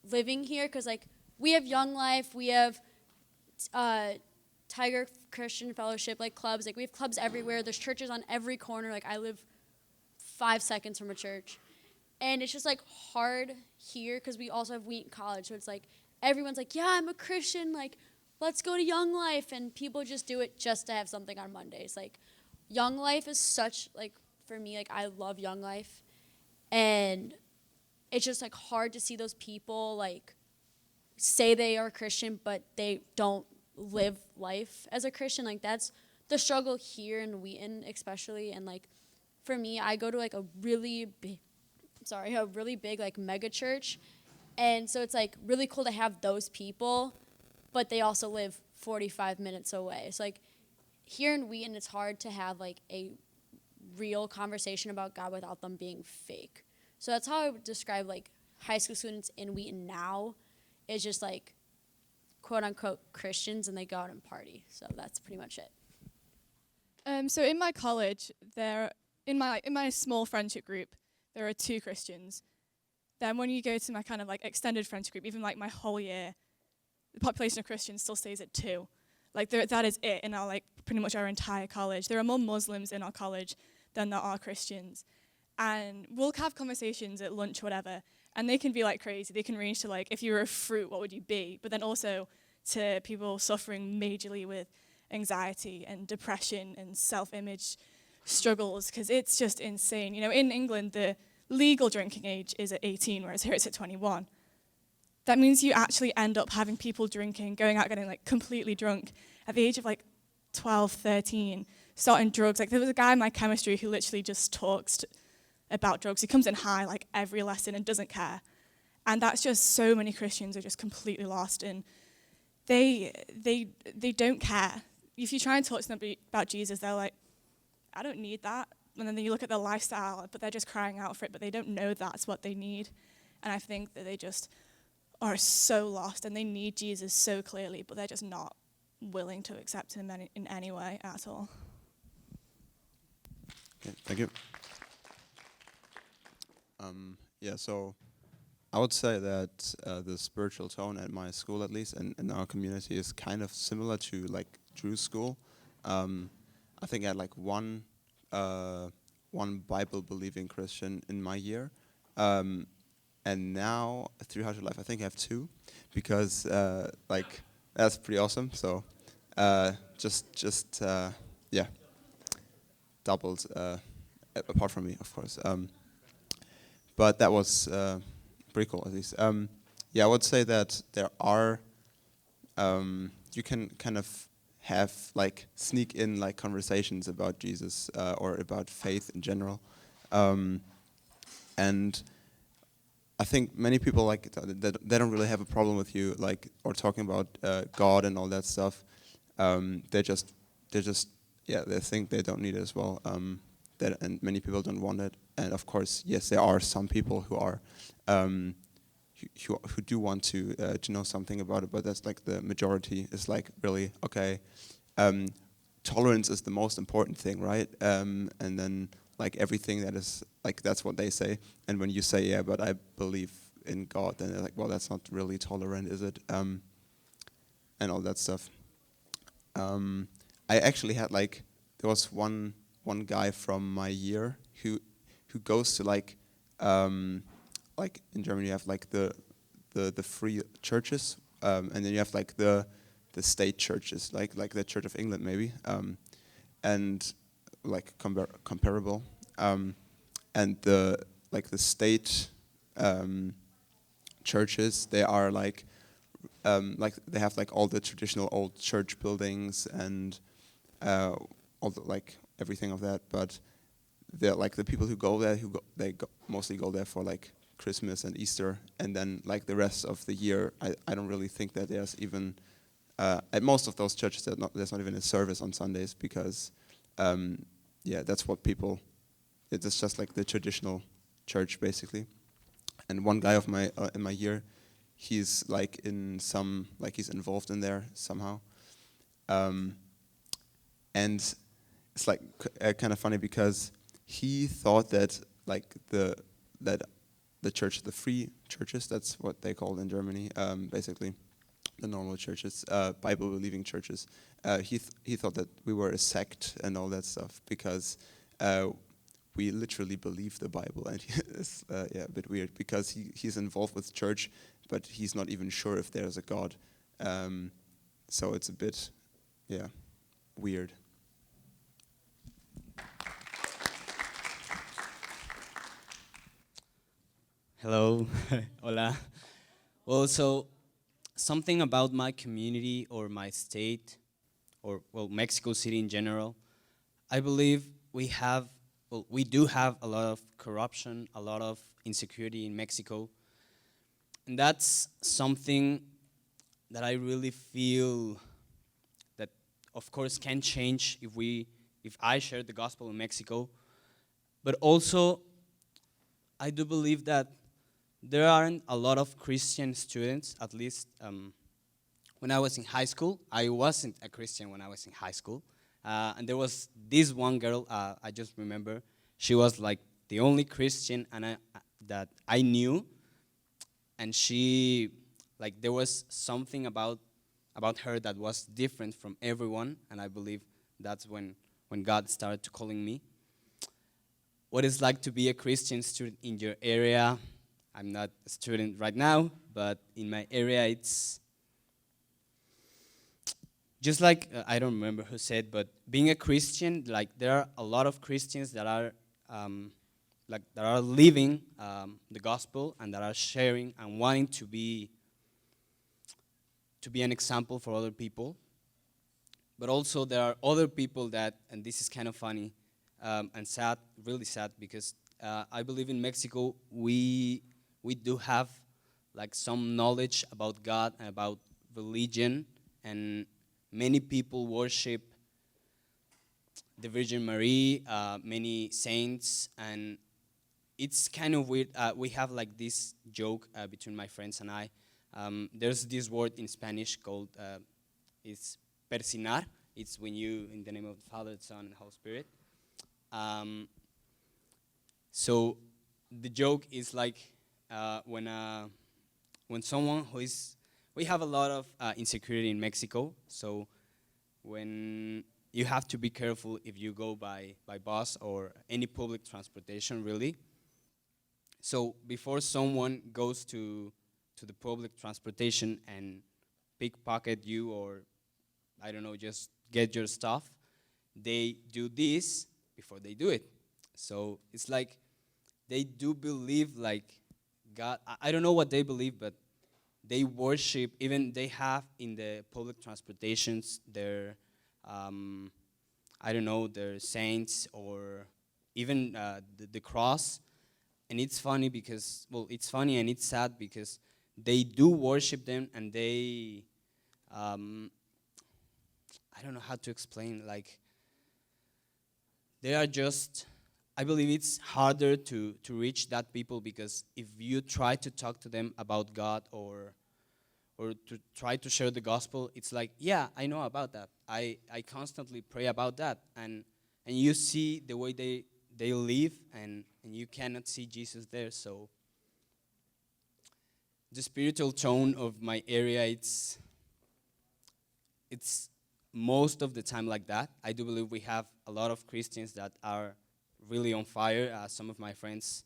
living here because like we have Young Life, we have Tiger Christian Fellowship, like clubs. Like we have clubs everywhere. There's churches on every corner. Like I live 5 seconds from a church. And it's just like hard here because we also have Wheaton College. So it's like everyone's like, yeah, I'm a Christian. Like, let's go to Young Life. And people just do it just to have something on Mondays. Like Young Life is such, like for me, like I love Young Life. And it's just like hard to see those people like say they are Christian, but they don't live life as a Christian. Like that's the struggle here in Wheaton especially. And like for me, I go to like a really big like mega church. And so it's like really cool to have those people, but they also live 45 minutes away. It's like here in Wheaton, it's hard to have like a real conversation about God without them being fake. So that's how I would describe like high school students in Wheaton now, is just like quote unquote Christians, and they go out and party. So that's pretty much it. So in my college, in my small friendship group, there are 2 Christians. Then when you go to my kind of like extended friendship group, even like my whole year, the population of Christians still stays at 2. Like that is it in our like pretty much our entire college. There are more Muslims in our college than there are Christians. And we'll have conversations at lunch, whatever, and they can be like crazy. They can range to like, if you were a fruit, what would you be? But then also to people suffering majorly with anxiety and depression and self-image struggles, because it's just insane. You know, in England, the legal drinking age is at 18, whereas here it's at 21. That means you actually end up having people drinking, going out getting like completely drunk at the age of like 12, 13, starting drugs. Like there was a guy in my chemistry who literally just talks about drugs. He comes in high like every lesson and doesn't care. And that's just so many Christians are just completely lost, and they don't care. If you try and talk to them about Jesus, they're like, I don't need that. And then you look at their lifestyle, but they're just crying out for it, but they don't know that's what they need. And I think that they just are so lost, and they need Jesus so clearly, but they're just not willing to accept him in any way at all. Okay, thank you. Yeah, so I would say that the spiritual tone at my school, at least, and in our community, is kind of similar to like Drew's school. I think I had like one Bible-believing Christian in my year, and now through HowToLife, I think I have 2, because like that's pretty awesome. So yeah, doubled apart from me, of course. But that was pretty cool, at least. Yeah, I would say that there are, you can kind of have like sneak in like conversations about Jesus or about faith in general, and I think many people like they don't really have a problem with you like or talking about God and all that stuff. They just they think they don't need it as well. And many people don't want it. And of course, yes, there are some people who are who do want to know something about it, but that's like the majority is like really okay. Tolerance is the most important thing, right? And then like everything that is like that's what they say. And when you say yeah, but I believe in God, then they're like, well, that's not really tolerant, is it? And all that stuff. I actually had like there was one guy from my year who goes to like in Germany you have like the free churches, and then you have like the state churches, like the Church of England maybe, and like comparable, and the state churches, they are like they have like all the traditional old church buildings and all the, like everything of that, but they're like the people who go there mostly go there for like Christmas and Easter, and then like the rest of the year I don't really think that there's even at most of those churches there's not even a service on Sundays, because that's what people, it's just like the traditional church basically. And one guy of my in my year, he's like in some, like he's involved in there somehow, and it's like kind of funny because he thought that like the church, the free churches, that's what they call in Germany, basically the normal churches, Bible-believing churches. He thought that we were a sect and all that stuff because we literally believe the Bible, and it's a bit weird because he's involved with church, but he's not even sure if there's a God. So it's a bit, weird. Hello, hola. Well, so something about my community or my state, or well, Mexico City in general, I believe we have well, we do have a lot of corruption, a lot of insecurity in Mexico. And that's something that I really feel that, of course, can change if I share the gospel in Mexico. But also, I do believe that there aren't a lot of Christian students, at least when I was in high school. I wasn't a Christian when I was in high school. And there was this one girl, I just remember, she was like the only Christian that I knew. And she, like, there was something about her that was different from everyone. And I believe that's when God started calling me. What it's like to be a Christian student in your area. I'm not a student right now, but in my area, it's just like, I don't remember who said, but being a Christian, like there are a lot of Christians that are living the gospel and that are sharing and wanting to be an example for other people. But also there are other people that, and this is kind of funny and sad, really sad, because I believe in Mexico we do have like some knowledge about God and about religion, and many people worship the Virgin Mary, many saints, and it's kind of weird. We have like this joke between my friends and I. There's this word in Spanish called, it's persinar. It's when you, in the name of the Father, the Son, and the Holy Spirit. So the joke is like when someone who is, we have a lot of insecurity in Mexico. So when you have to be careful if you go by bus or any public transportation, really. So before someone goes to the public transportation and pickpocket you, or I don't know, just get your stuff, they do this before they do it. So it's like they do believe like God. I don't know what they believe, but they worship, even they have in the public transportations their, I don't know, their saints or even the cross. And it's funny because, well, it's funny and it's sad because they do worship them, and they, I don't know how to explain, like, they are just, I believe it's harder to reach that people, because if you try to talk to them about God or to try to share the gospel, it's like, yeah, I know about that. I constantly pray about that. And you see the way they live, and you cannot see Jesus there. So the spiritual tone of my area, it's most of the time like that. I do believe we have a lot of Christians that are really on fire. Some of my friends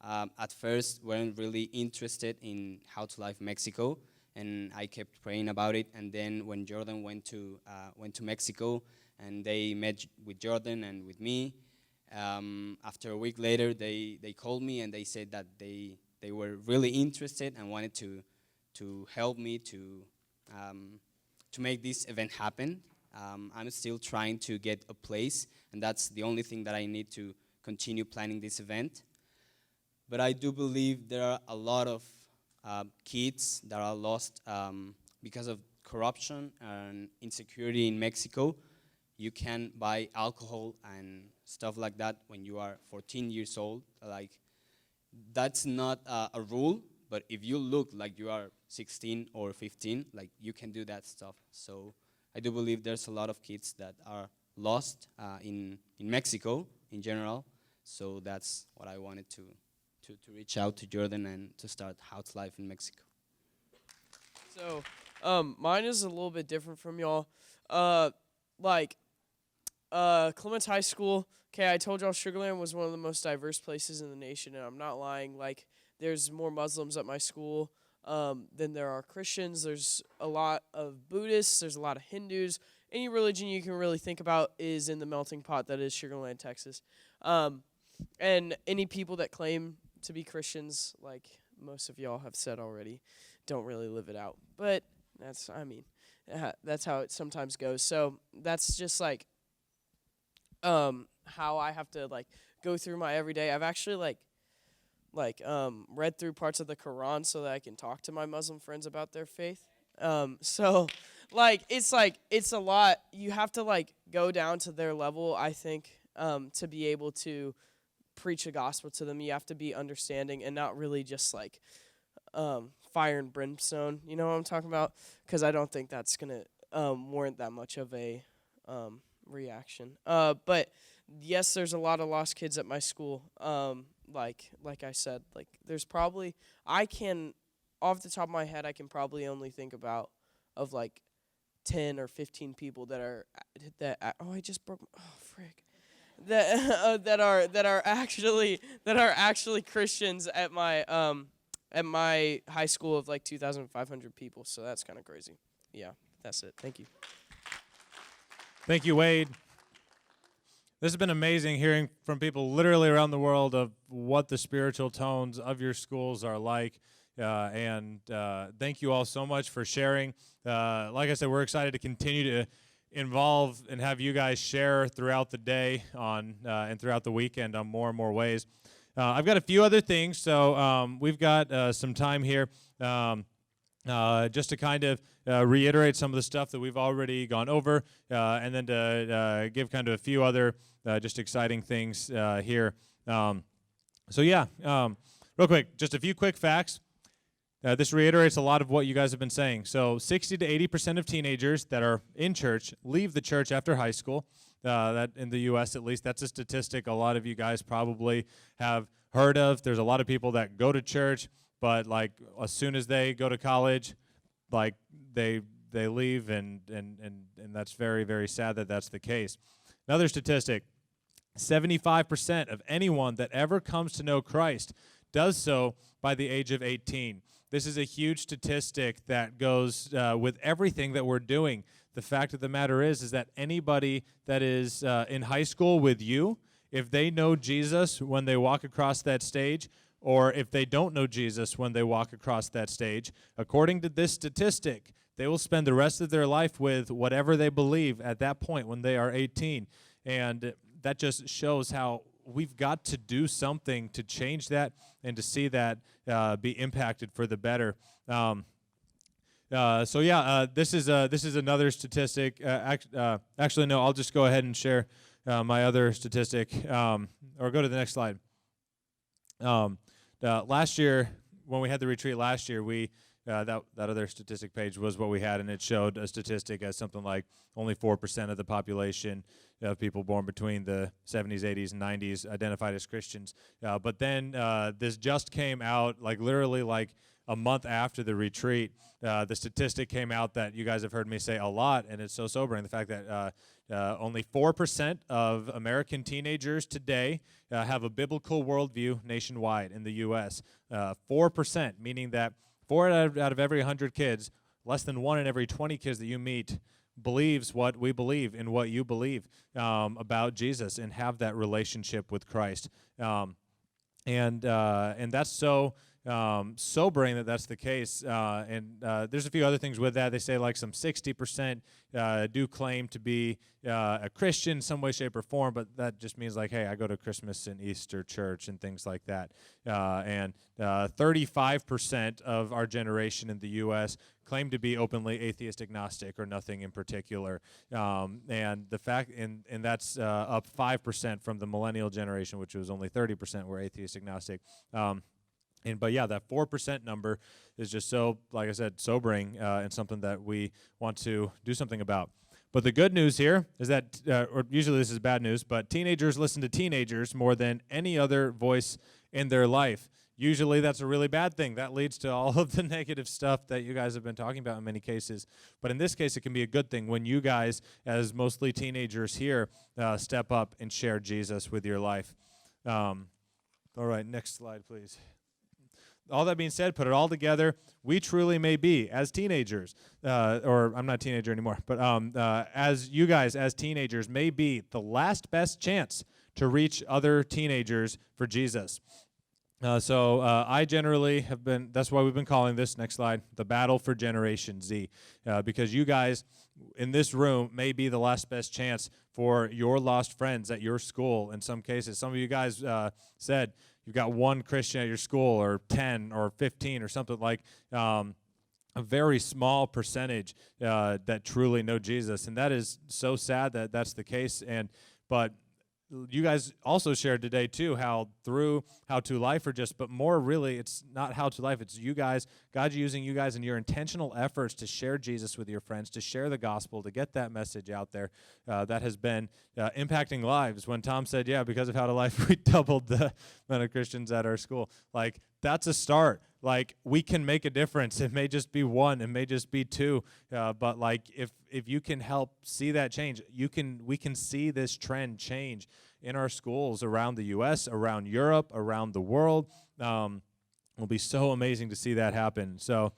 at first weren't really interested in HowToLife Mexico, and I kept praying about it. And then when Jordan went to Mexico, and they met with Jordan and with me, after a week later, they called me and they said that they were really interested and wanted to help me to make this event happen. I'm still trying to get a place, and that's the only thing that I need to continue planning this event. But I do believe there are a lot of kids that are lost because of corruption and insecurity in Mexico. You can buy alcohol and stuff like that when you are 14 years old. Like, that's not a rule, but if you look like you are 16 or 15, like, you can do that stuff. So I do believe there's a lot of kids that are lost in Mexico in general. So that's what I wanted to reach out to Jordan and to start HowToLife in Mexico. So mine is a little bit different from y'all. Clements High School, okay, I told y'all Sugarland was one of the most diverse places in the nation, and I'm not lying. Like, there's more Muslims at my school than there are Christians. There's a lot of Buddhists. There's a lot of Hindus. Any religion you can really think about is in the melting pot that is Sugarland, Texas. And any people that claim to be Christians, like most of y'all have said already, don't really live it out. But that's how it sometimes goes. So that's just like how I have to like go through my everyday. I've actually read through parts of the Quran so that I can talk to my Muslim friends about their faith. So it's a lot. You have to go down to their level, I think, to be able to preach the gospel to them. You have to be understanding and not really just fire and brimstone. You know what I'm talking about? Because I don't think that's gonna warrant that much of a reaction. But yes, there's a lot of lost kids at my school. Like I said, there's probably, off the top of my head, I can probably only think of 10 or 15 people I just broke. That are actually Christians at my high school of 2,500 people. So that's kind of crazy. Yeah, that's it. Thank you. Thank you, Wade. This has been amazing hearing from people literally around the world of what the spiritual tones of your schools are like. And thank you all so much for sharing. Like I said, we're excited to continue to involve and have you guys share throughout the day and throughout the weekend on more and more ways. I've got a few other things, so we've got some time here just to kind of reiterate some of the stuff that we've already gone over, and then to give kind of a few other just exciting things here. Real quick, just a few quick facts. This reiterates a lot of what you guys have been saying. So 60 to 80% of teenagers that are in church leave the church after high school. That in the U.S. at least, that's a statistic a lot of you guys probably have heard of. There's a lot of people that go to church, but as soon as they go to college, they leave, and that's very, very sad that that's the case. Another statistic, 75% of anyone that ever comes to know Christ does so by the age of 18. This is a huge statistic that goes with everything that we're doing. The fact of the matter is that anybody that is in high school with you, if they know Jesus when they walk across that stage, or if they don't know Jesus when they walk across that stage, according to this statistic, they will spend the rest of their life with whatever they believe at that point when they are 18. And that just shows how we've got to do something to change that and to see that be impacted for the better. This is another statistic. Actually, no, I'll just go ahead and share my other statistic, or go to the next slide. Last year, when we had the retreat last year, that other statistic page was what we had, and it showed a statistic as something like only 4% of the population of people born between the 70s, 80s, and 90s identified as Christians. But then this just came out, literally a month after the retreat. The statistic came out that you guys have heard me say a lot, and it's so sobering, the fact that only 4% of American teenagers today have a biblical worldview nationwide in the U.S. 4%, meaning that 4 out of every 100 kids, less than 1 in every 20 kids that you meet believes what we believe and what you believe about Jesus and have that relationship with Christ. And that's so sobering that that's the case. There's a few other things with that. They say some 60% do claim to be a Christian in some way, shape, or form, but that just means hey, I go to Christmas and Easter church and things like that. And 35% of our generation in the U.S. claim to be openly atheist agnostic or nothing in particular. And the fact, and that's up 5% from the millennial generation, which was only 30% were atheist agnostic. But that 4% number is just so, like I said, sobering and something that we want to do something about. But the good news here is that, or usually this is bad news, but teenagers listen to teenagers more than any other voice in their life. Usually that's a really bad thing. That leads to all of the negative stuff that you guys have been talking about in many cases. But in this case, it can be a good thing when you guys, as mostly teenagers here, step up and share Jesus with your life. All right, next slide, please. All that being said, put it all together, we truly may be, as teenagers, or I'm not a teenager anymore, but as you guys, as teenagers, may be the last best chance to reach other teenagers for Jesus. I generally have been, that's why we've been calling this, next slide, the battle for Generation Z, because you guys in this room may be the last best chance for your lost friends at your school in some cases. Some of you guys said you've got one Christian at your school, or 10 or 15 or something, like a very small percentage that truly know Jesus. And that is so sad that that's the case. But you guys also shared today too how through HowToLife, or just, but more really, it's not HowToLife, it's you guys, God's using you guys and your intentional efforts to share Jesus with your friends, to share the gospel, to get that message out there. That has been impacting lives. When Tom said, yeah, because of HowToLife, we doubled the amount of Christians at our school. Like, that's a start. Like, we can make a difference. It may just be one, it may just be two, but like, if you can help see that change, we can see this trend change in our schools around the U.S., around Europe, around the world. It'll be so amazing to see that happen. So,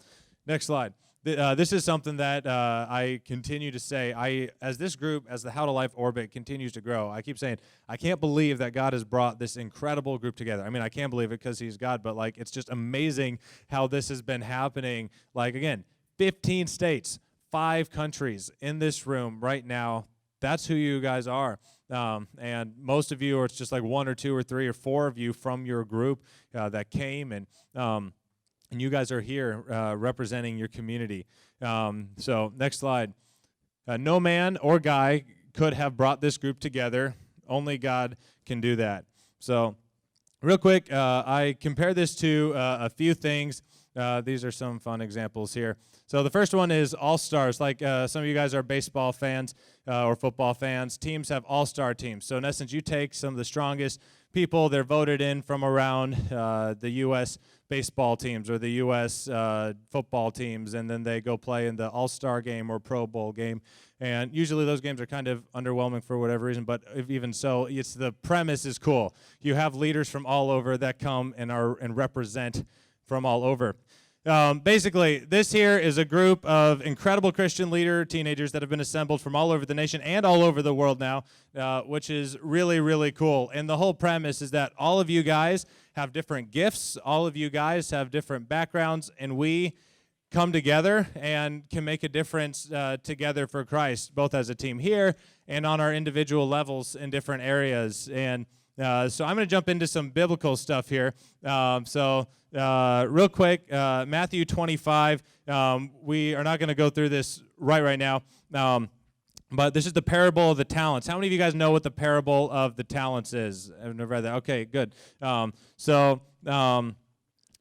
next slide. This is something that I continue to say. As this group, as the How to Life orbit continues to grow, I keep saying, I can't believe that God has brought this incredible group together. I mean, I can't believe it because he's God, but like, it's just amazing how this has been happening. Like, again, 15 states, 5 countries in this room right now. That's who you guys are. And most of you, or it's just like 1 or 2 or 3 or 4 of you from your group that came, and you guys are here representing your community. So next slide. No man or guy could have brought this group together. Only God can do that. So real quick, I compare this to a few things. These are some fun examples here. So the first one is all-stars. Like some of you guys are baseball fans or football fans. Teams have all-star teams. So in essence, you take some of the strongest people, they're voted in from around the U.S. baseball teams or the U.S. Football teams, and then they go play in the All-Star game or Pro Bowl game. And usually those games are kind of underwhelming for whatever reason, but even so, the premise is cool. You have leaders from all over that come and represent from all over. Basically, this here is a group of incredible Christian leader teenagers that have been assembled from all over the nation and all over the world now, which is really, really cool. And the whole premise is that all of you guys have different gifts, all of you guys have different backgrounds, and we come together and can make a difference together for Christ, both as a team here and on our individual levels in different areas. And so I'm going to jump into some biblical stuff here. Real quick, Matthew 25. We are not going to go through this right now, but this is the parable of the talents. How many of you guys know what the parable of the talents is? I've never read that. Okay, good.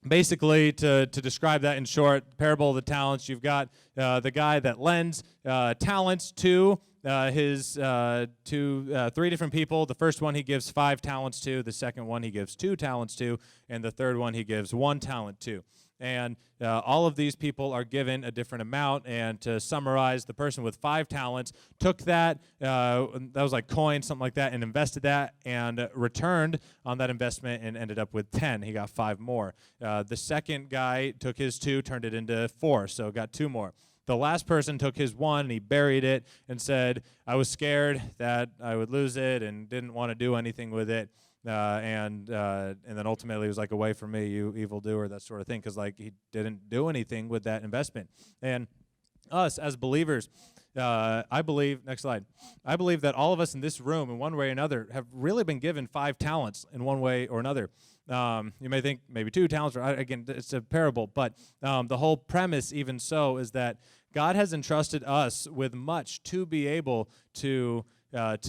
Basically, to describe that in short, parable of the talents, you've got the guy that lends talents to 3 different people. The first one he gives 5 talents to, the second one he gives 2 talents to, and the third one he gives 1 talent to. And all of these people are given a different amount. And to summarize, the person with 5 talents took that was like coins, something like that, and invested that and returned on that investment and ended up with 10. He got 5 more. The second guy took his 2, turned it into 4, so got 2 more. The last person took his 1 and he buried it and said, I was scared that I would lose it and didn't want to do anything with it. And then ultimately it was like, away from me, you evildoer, that sort of thing, because like he didn't do anything with that investment. And us as believers, I believe, next slide, I believe that all of us in this room in one way or another have really been given 5 talents in one way or another. You may think maybe 2 talents, or again, it's a parable, but the whole premise even so is that God has entrusted us with much to be able to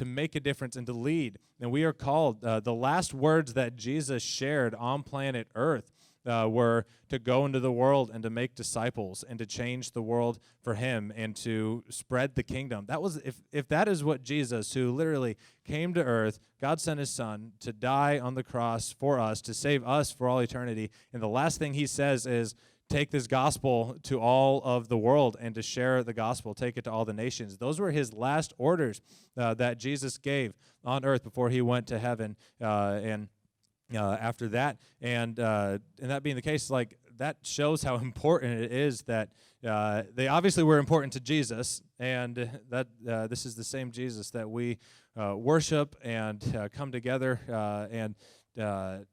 make a difference and to lead. And we are called, the last words that Jesus shared on planet Earth were to go into the world and to make disciples and to change the world for him and to spread the kingdom. That was, if that is what Jesus, who literally came to earth, God sent his son to die on the cross for us, to save us for all eternity, and the last thing he says is, take this gospel to all of the world and to share the gospel, take it to all the nations. Those were his last orders that Jesus gave on earth before he went to heaven. After that, and that being the case, like, that shows how important it is that they obviously were important to Jesus, and that this is the same Jesus that we worship and come together and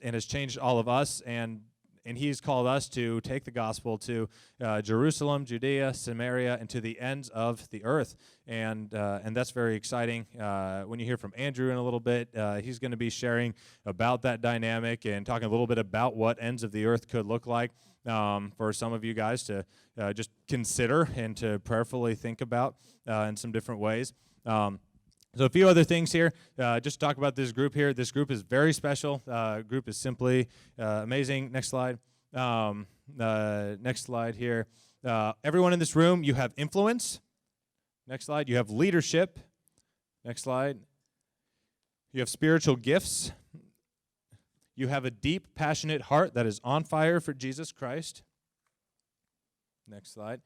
has changed all of us. And he's called us to take the gospel to Jerusalem, Judea, Samaria, and to the ends of the earth. And that's very exciting. When you hear from Andrew in a little bit, he's going to be sharing about that dynamic and talking a little bit about what ends of the earth could look like for some of you guys to just consider and to prayerfully think about in some different ways. So a few other things here, just to talk about this group here. This group is very special. Group is simply amazing. Next slide. Next slide here. Everyone in this room, you have influence. Next slide. You have leadership. Next slide. You have spiritual gifts. You have a deep, passionate heart that is on fire for Jesus Christ. Next slide.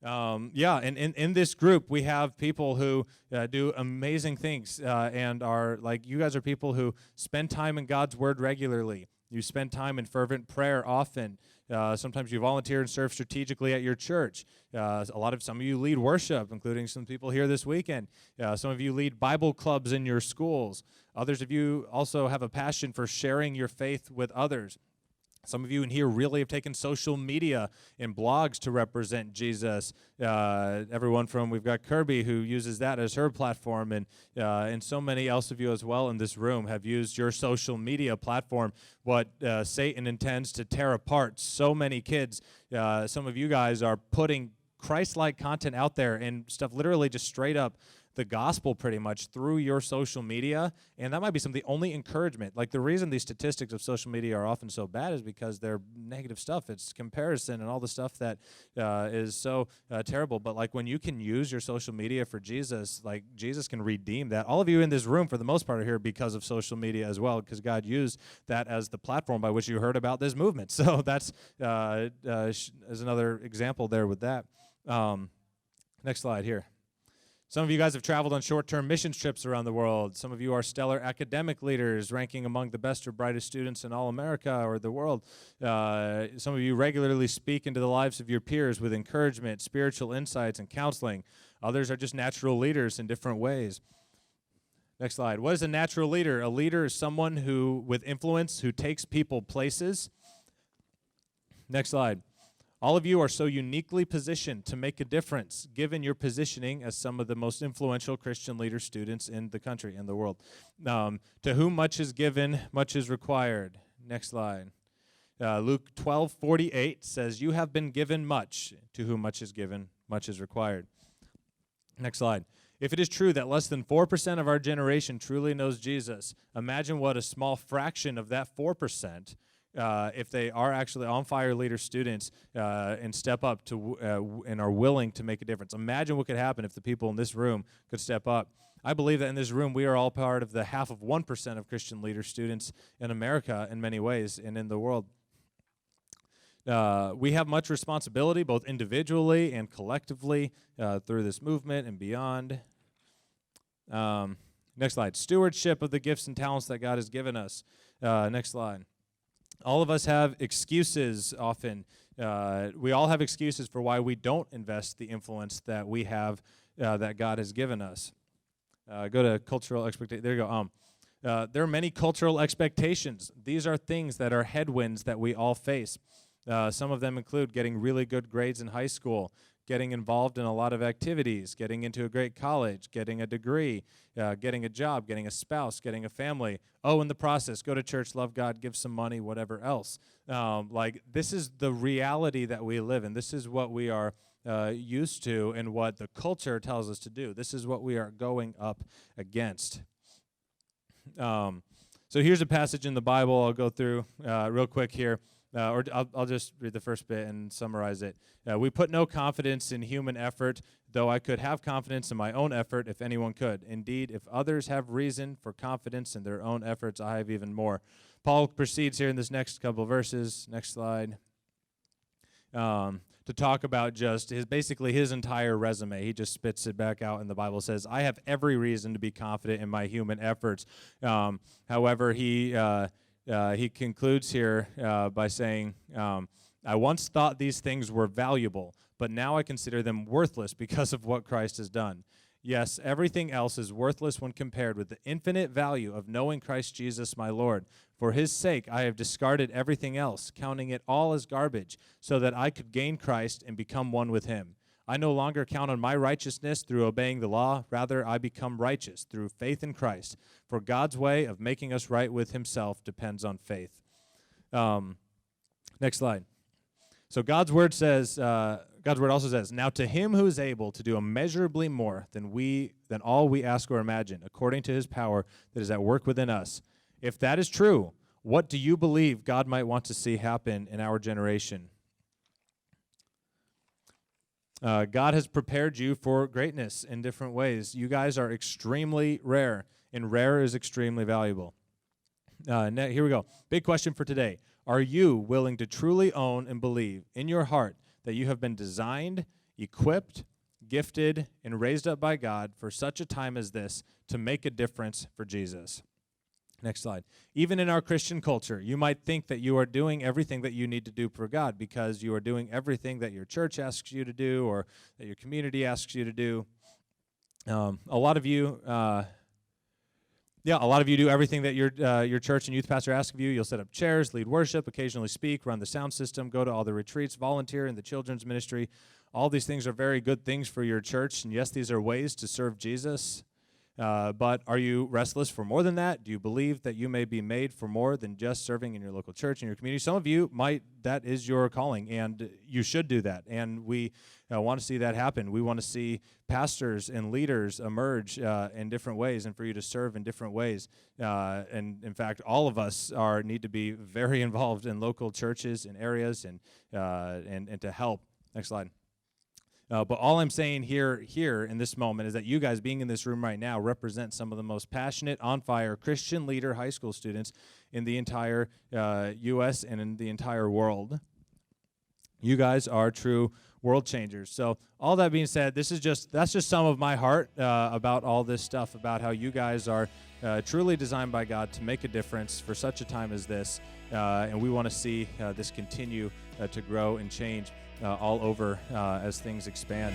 And in this group, we have people who do amazing things and are like, you guys are people who spend time in God's Word regularly. You spend time in fervent prayer often. Sometimes you volunteer and serve strategically at your church. Some of you lead worship, including some people here this weekend. Some of you lead Bible clubs in your schools. Others of you also have a passion for sharing your faith with others. Some of you in here really have taken social media and blogs to represent Jesus. Everyone from, we've got Kirby who uses that as her platform, and so many else of you as well in this room have used your social media platform, what Satan intends to tear apart. So many kids, some of you guys are putting Christ-like content out there and stuff literally just straight up the gospel pretty much through your social media, and that might be some of the only encouragement. Like the reason these statistics of social media are often so bad is because they're negative stuff. It's comparison and all the stuff that is so terrible. But like when you can use your social media for Jesus, like Jesus can redeem that. All of you in this room, for the most part, are here because of social media as well, because God used that as the platform by which you heard about this movement. So that's as another example there with that. Next slide here. Some of you guys have traveled on short-term mission trips around the world. Some of you are stellar academic leaders, ranking among the best or brightest students in all America or the world. Some of you regularly speak into the lives of your peers with encouragement, spiritual insights, and counseling. Others are just natural leaders in different ways. Next slide. What is a natural leader? A leader is someone who, with influence, who takes people places. Next slide. All of you are so uniquely positioned to make a difference, given your positioning as some of the most influential Christian leader students in the country and the world. To whom much is given, much is required. Next slide. Luke 12:48 says, "You have been given much. To whom much is given, much is required." Next slide. If it is true that less than 4% of our generation truly knows Jesus, imagine what a small fraction of that 4%, if they are actually on-fire leader students and step up to and are willing to make a difference. Imagine what could happen if the people in this room could step up. I believe that in this room we are all part of the 0.5% of Christian leader students in America in many ways and in the world. We have much responsibility, both individually and collectively, through this movement and beyond. Next slide. Stewardship of the gifts and talents that God has given us. Next slide. All of us have excuses often. We all have excuses for why we don't invest the influence that we have, that God has given us. Go to cultural expectations. There you go. There are many cultural expectations. These are things that are headwinds that we all face. Some of them include getting really good grades in high school, getting involved in a lot of activities, getting into a great college, getting a degree, getting a job, getting a spouse, getting a family. Oh, in the process, go to church, love God, give some money, whatever else. This is the reality that we live in. This is what we are used to and what the culture tells us to do. This is what we are going up against. So here's a passage in the Bible I'll go through real quick here. I'll just read the first bit and summarize it. We put no confidence in human effort, though I could have confidence in my own effort if anyone could. Indeed, if others have reason for confidence in their own efforts, I have even more. Paul proceeds here in this next couple of verses. Next slide. To talk about just basically his entire resume. He just spits it back out, and the Bible says, I have every reason to be confident in my human efforts. However, he concludes here by saying, I once thought these things were valuable, but now I consider them worthless because of what Christ has done. Yes, everything else is worthless when compared with the infinite value of knowing Christ Jesus my Lord. For his sake I have discarded everything else, counting it all as garbage, so that I could gain Christ and become one with him. I no longer count on my righteousness through obeying the law. Rather, I become righteous through faith in Christ. For God's way of making us right with himself depends on faith. Next slide. So God's word also says, now to him who is able to do immeasurably more than all we ask or imagine, according to his power that is at work within us. If that is true, what do you believe God might want to see happen in our generation? God has prepared you for greatness in different ways. You guys are extremely rare, and rare is extremely valuable. Here we go. Big question for today. Are you willing to truly own and believe in your heart that you have been designed, equipped, gifted, and raised up by God for such a time as this to make a difference for Jesus? Next slide. Even in our Christian culture, you might think that you are doing everything that you need to do for God because you are doing everything that your church asks you to do or that your community asks you to do. A lot of you do everything that your church and youth pastor asks of you. You'll set up chairs, lead worship, occasionally speak, run the sound system, go to all the retreats, volunteer in the children's ministry. All these things are very good things for your church, and yes, these are ways to serve Jesus. But are you restless for more than that? Do you believe that you may be made for more than just serving in your local church and your community? Some of you that is your calling, and you should do that. And we want to see that happen. We want to see pastors and leaders emerge in different ways and for you to serve in different ways. And in fact, all of us need to be very involved in local churches and areas and to help. Next slide. But all I'm saying here in this moment is that you guys being in this room right now represent some of the most passionate, on-fire Christian leader high school students in the entire U.S. and in the entire world. You guys are true world changers. So all that being said, that's just some of my heart about all this stuff, about how you guys are truly designed by God to make a difference for such a time as this. And we want to see this continue to grow and change all over as things expand.